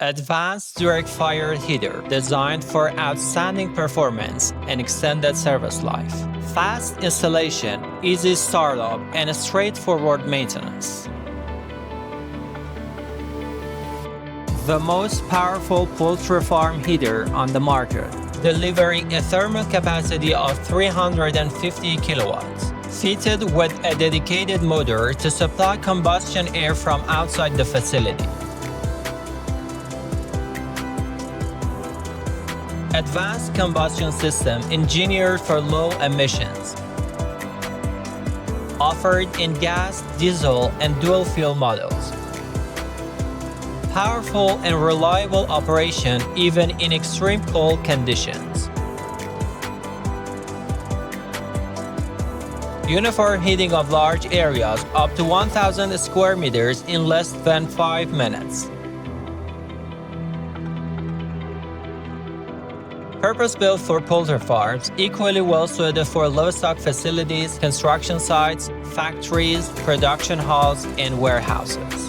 Advanced Direct Fired Heater, designed for outstanding performance and extended service life. Fast installation, easy startup, and straightforward maintenance. The most powerful poultry farm heater on the market, delivering a thermal capacity of 350 kilowatts. Fitted with a dedicated motor to supply combustion air from outside the facility. Advanced combustion system engineered for low emissions. Offered in gas, diesel, and dual fuel models. Powerful and reliable operation even in extreme cold conditions. Uniform heating of large areas up to 1,000 square meters in less than 5 minutes. Purpose-built for poultry farms, equally well suited for livestock facilities, construction sites, factories, production halls, and warehouses.